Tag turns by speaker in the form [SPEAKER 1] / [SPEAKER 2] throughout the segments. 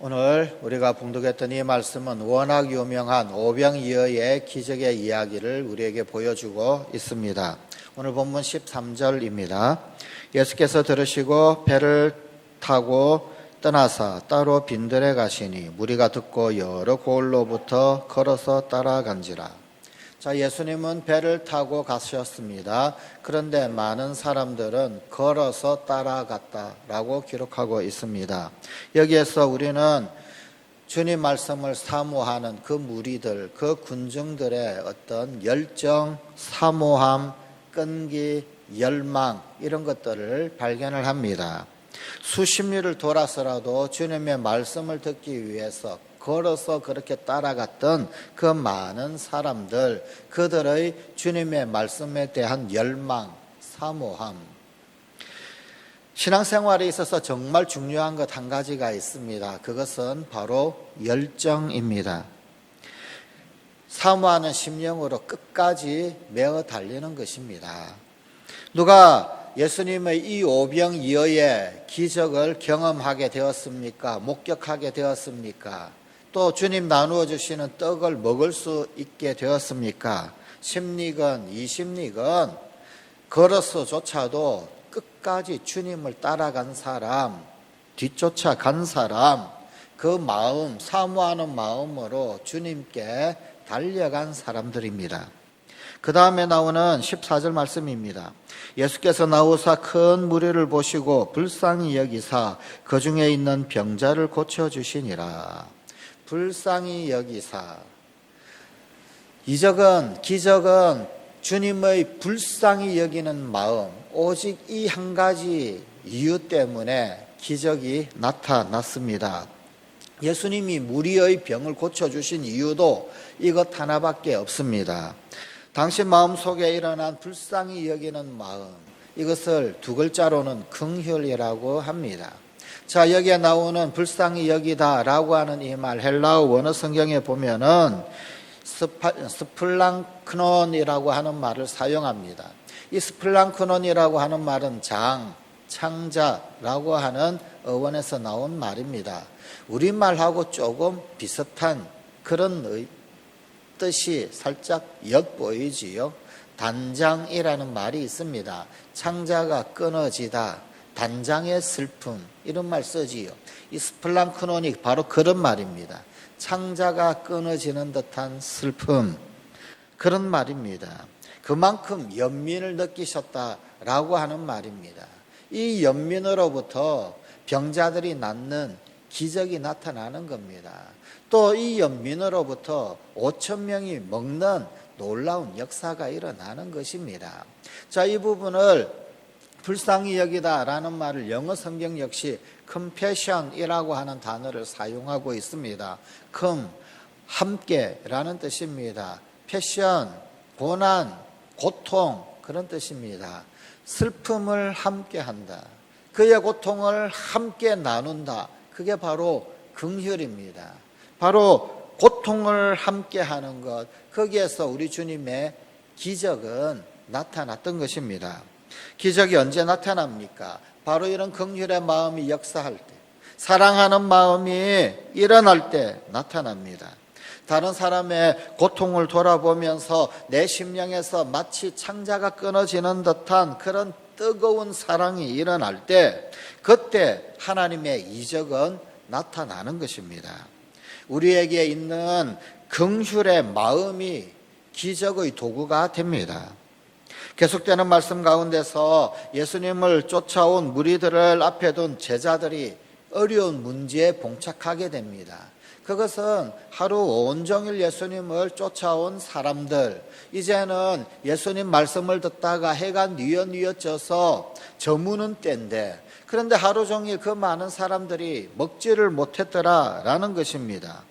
[SPEAKER 1] 오늘 우리가 봉독했던 이 말씀은 워낙 유명한 오병이어의 기적의 이야기를 우리에게 보여주고 있습니다. 오늘 본문 13절입니다. 예수께서 들으시고 배를 타고 떠나사 따로 빈들에 가시니 무리가 듣고 여러 고을로부터 걸어서 따라간지라. 자, 예수님은 배를 타고 가셨습니다. 그런데 많은 사람들은 걸어서 따라갔다라고 기록하고 있습니다. 여기에서 우리는 주님 말씀을 사모하는 그 무리들, 그 군중들의 어떤 열정, 사모함, 끈기, 열망 이런 것들을 발견을 합니다. 수십 리를 돌아서라도 주님의 말씀을 듣기 위해서 걸어서 그렇게 따라갔던 그 많은 사람들, 그들의 주님의 말씀에 대한 열망, 사모함. 신앙생활에 있어서 정말 중요한 것 한 가지가 있습니다. 그것은 바로 열정입니다. 사모하는 심령으로 끝까지 메어 달리는 것입니다. 누가 예수님의 이 오병이어의 기적을 경험하게 되었습니까? 목격하게 되었습니까? 또 주님 나누어 주시는 떡을 먹을 수 있게 되었습니까? 10리건, 20리건 걸어서조차도 끝까지 주님을 따라간 사람, 뒤쫓아 간 사람, 그 마음, 사모하는 마음으로 주님께 달려간 사람들입니다. 그 다음에 나오는 14절 말씀입니다. 예수께서 나오사 큰 무리를 보시고 불쌍히 여기사 그 중에 있는 병자를 고쳐주시니라. 불쌍히 여기사. 기적은 주님의 불쌍히 여기는 마음, 오직 이 한 가지 이유 때문에 기적이 나타났습니다. 예수님이 무리의 병을 고쳐주신 이유도 이것 하나밖에 없습니다. 당신 마음속에 일어난 불쌍히 여기는 마음, 이것을 두 글자로는 긍휼이라고 합니다. 자, 여기에 나오는 불쌍히 여기다라고 하는 이 말, 헬라어 원어 성경에 보면은 스플랑크논이라고 하는 말을 사용합니다. 이 스플랑크논이라고 하는 말은 창자라고 하는 어원에서 나온 말입니다. 우리말하고 조금 비슷한 그런 뜻이 살짝 엿보이지요. 단장이라는 말이 있습니다. 창자가 끊어지다, 단장의 슬픔, 이런 말 쓰지요. 이 스플랑크논이 바로 그런 말입니다. 창자가 끊어지는 듯한 슬픔, 그런 말입니다. 그만큼 연민을 느끼셨다라고 하는 말입니다. 이 연민으로부터 병자들이 낫는 기적이 나타나는 겁니다. 또 이 연민으로부터 5,000명이 먹는 놀라운 역사가 일어나는 것입니다. 자, 이 부분을 불쌍히 여기다라는 말을 영어 성경 역시 compassion이라고 하는 단어를 사용하고 있습니다. 함께라는 뜻입니다. 패션, 고난, 고통, 그런 뜻입니다. 슬픔을 함께한다. 그의 고통을 함께 나눈다. 그게 바로 긍휼입니다. 바로 고통을 함께하는 것, 거기에서 우리 주님의 기적은 나타났던 것입니다. 기적이 언제 나타납니까? 바로 이런 긍휼의 마음이 역사할 때, 사랑하는 마음이 일어날 때 나타납니다. 다른 사람의 고통을 돌아보면서 내 심령에서 마치 창자가 끊어지는 듯한 그런 뜨거운 사랑이 일어날 때, 그때 하나님의 이적은 나타나는 것입니다. 우리에게 있는 긍휼의 마음이 기적의 도구가 됩니다. 계속되는 말씀 가운데서 예수님을 쫓아온 무리들을 앞에 둔 제자들이 어려운 문제에 봉착하게 됩니다. 그것은 하루 온종일 예수님을 쫓아온 사람들, 이제는 예수님 말씀을 듣다가 해가 뉘어져서 저무는 때인데, 그런데 하루 종일 그 많은 사람들이 먹지를 못했더라라는 것입니다.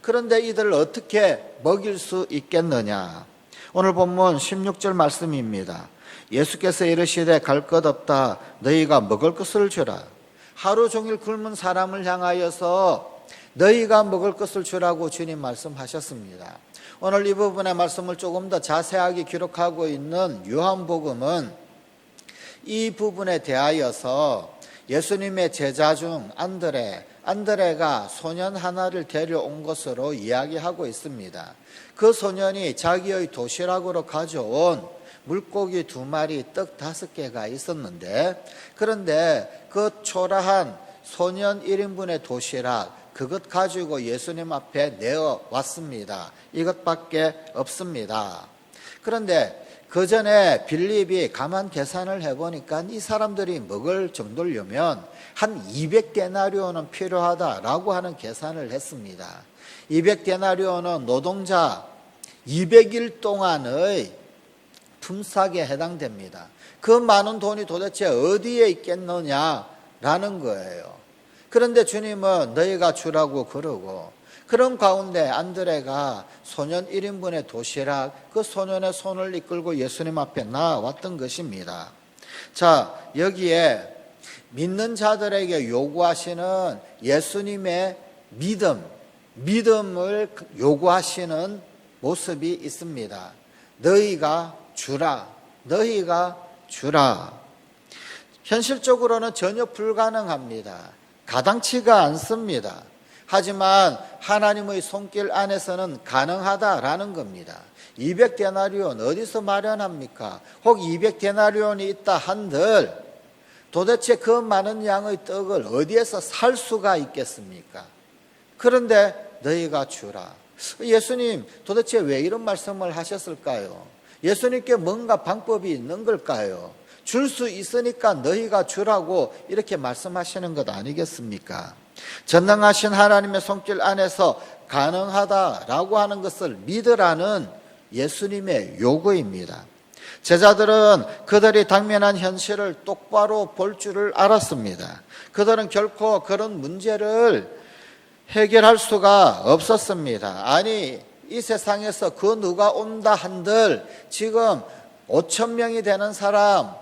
[SPEAKER 1] 그런데 이들을 어떻게 먹일 수 있겠느냐? 오늘 본문 16절 말씀입니다. 예수께서 이르시되 갈 것 없다. 너희가 먹을 것을 주라. 하루 종일 굶은 사람을 향하여서 너희가 먹을 것을 주라고 주님 말씀하셨습니다. 오늘 이 부분의 말씀을 조금 더 자세하게 기록하고 있는 요한복음은 이 부분에 대하여서 예수님의 제자 중 안드레가 소년 하나를 데려온 것으로 이야기하고 있습니다. 그 소년이 자기의 도시락으로 가져온 물고기 2마리, 떡 5개가 있었는데, 그런데 그 초라한 소년 1인분의 도시락, 그것 가지고 예수님 앞에 내어왔습니다. 이것밖에 없습니다. 그런데 그 전에 빌립이 가만 계산을 해보니까 이 사람들이 먹을 정도려면 한 200데나리온은 필요하다라고 하는 계산을 했습니다. 200데나리온은 노동자 200일 동안의 품삯에 해당됩니다. 그 많은 돈이 도대체 어디에 있겠느냐라는 거예요. 그런데 주님은 너희가 주라고 그러고, 그런 가운데 안드레가 소년 1인분의 도시락, 그 소년의 손을 이끌고 예수님 앞에 나왔던 것입니다. 자, 여기에 믿는 자들에게 요구하시는 예수님의 믿음을 요구하시는 모습이 있습니다. 너희가 주라. 현실적으로는 전혀 불가능합니다. 가당치가 않습니다. 하지만 하나님의 손길 안에서는 가능하다라는 겁니다. 200데나리온 어디서 마련합니까? 혹 200데나리온이 있다 한들 도대체 그 많은 양의 떡을 어디에서 살 수가 있겠습니까? 그런데 너희가 주라. 예수님 도대체 왜 이런 말씀을 하셨을까요? 예수님께 뭔가 방법이 있는 걸까요? 줄 수 있으니까 너희가 주라고 이렇게 말씀하시는 것 아니겠습니까? 전능하신 하나님의 손길 안에서 가능하다라고 하는 것을 믿으라는 예수님의 요구입니다. 제자들은 그들이 당면한 현실을 똑바로 볼 줄을 알았습니다. 그들은 결코 그런 문제를 해결할 수가 없었습니다. 아니, 이 세상에서 그 누가 온다 한들 지금 5,000명이 되는 사람,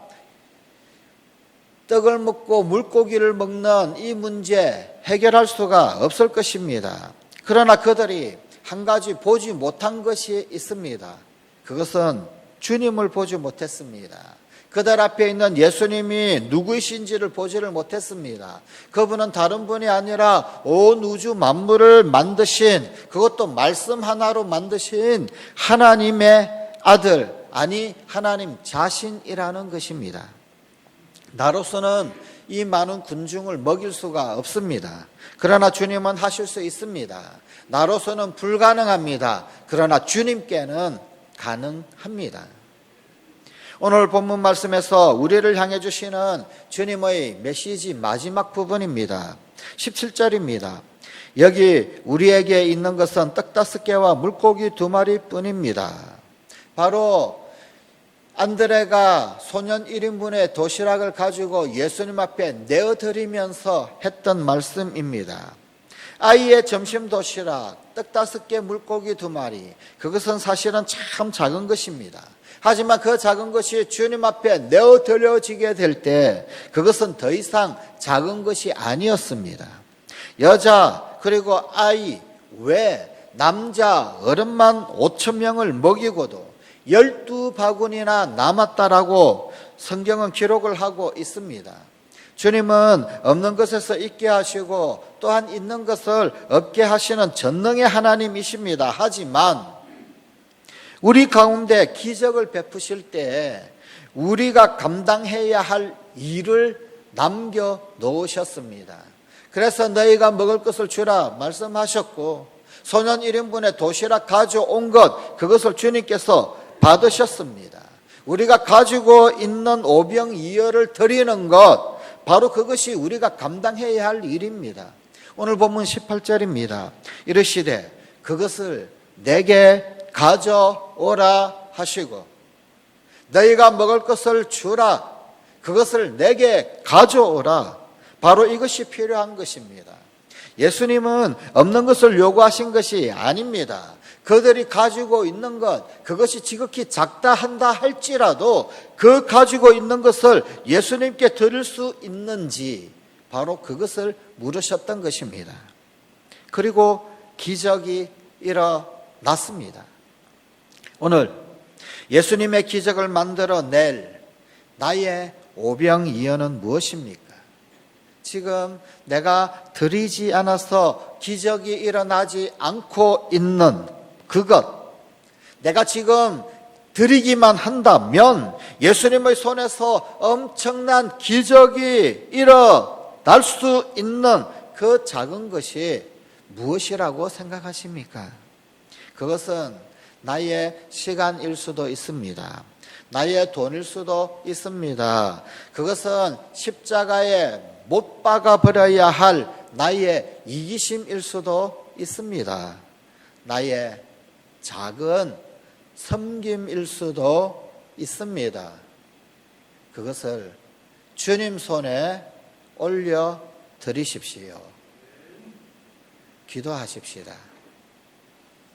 [SPEAKER 1] 떡을 먹고 물고기를 먹는 이 문제 해결할 수가 없을 것입니다. 그러나 그들이 한 가지 보지 못한 것이 있습니다. 그것은 주님을 보지 못했습니다. 그들 앞에 있는 예수님이 누구이신지를 보지를 못했습니다. 그분은 다른 분이 아니라 온 우주 만물을 만드신, 그것도 말씀 하나로 만드신 하나님의 아들, 아니 하나님 자신이라는 것입니다. 나로서는 이 많은 군중을 먹일 수가 없습니다. 그러나 주님은 하실 수 있습니다. 나로서는 불가능합니다. 그러나 주님께는 가능합니다. 오늘 본문 말씀에서 우리를 향해 주시는 주님의 메시지 마지막 부분입니다. 17절입니다. 여기 우리에게 있는 것은 떡 5개와 물고기 2마리 뿐입니다. 바로 안드레가 소년 1인분의 도시락을 가지고 예수님 앞에 내어드리면서 했던 말씀입니다. 아이의 점심 도시락, 떡 5개, 물고기 2마리, 그것은 사실은 참 작은 것입니다. 하지만 그 작은 것이 주님 앞에 내어드려지게 될 때 그것은 더 이상 작은 것이 아니었습니다. 여자 그리고 아이 외 남자 어른만 5,000명을 먹이고도 12바구니나 남았다라고 성경은 기록을 하고 있습니다. 주님은 없는 것에서 있게 하시고 또한 있는 것을 없게 하시는 전능의 하나님이십니다. 하지만 우리 가운데 기적을 베푸실 때 우리가 감당해야 할 일을 남겨놓으셨습니다. 그래서 너희가 먹을 것을 주라 말씀하셨고, 소년 1인분의 도시락 가져온 것, 그것을 주님께서 받으셨습니다. 우리가 가지고 있는 오병이어를 드리는 것, 바로 그것이 우리가 감당해야 할 일입니다. 오늘 본문 18절입니다. 이르시되 그것을 내게 가져오라 하시고, 너희가 먹을 것을 주라, 그것을 내게 가져오라. 바로 이것이 필요한 것입니다. 예수님은 없는 것을 요구하신 것이 아닙니다. 그들이 가지고 있는 것, 그것이 지극히 작다 한다 할지라도 그 가지고 있는 것을 예수님께 드릴 수 있는지, 바로 그것을 물으셨던 것입니다. 그리고 기적이 일어났습니다. 오늘 예수님의 기적을 만들어낼 나의 오병이어는 무엇입니까? 지금 내가 드리지 않아서 기적이 일어나지 않고 있는 그것, 내가 지금 드리기만 한다면 예수님의 손에서 엄청난 기적이 일어날 수 있는 그 작은 것이 무엇이라고 생각하십니까? 그것은 나의 시간일 수도 있습니다. 나의 돈일 수도 있습니다. 그것은 십자가에 못 박아 버려야 할 나의 이기심일 수도 있습니다. 나의 작은 섬김일 수도 있습니다. 그것을 주님 손에 올려 드리십시오. 기도하십시다.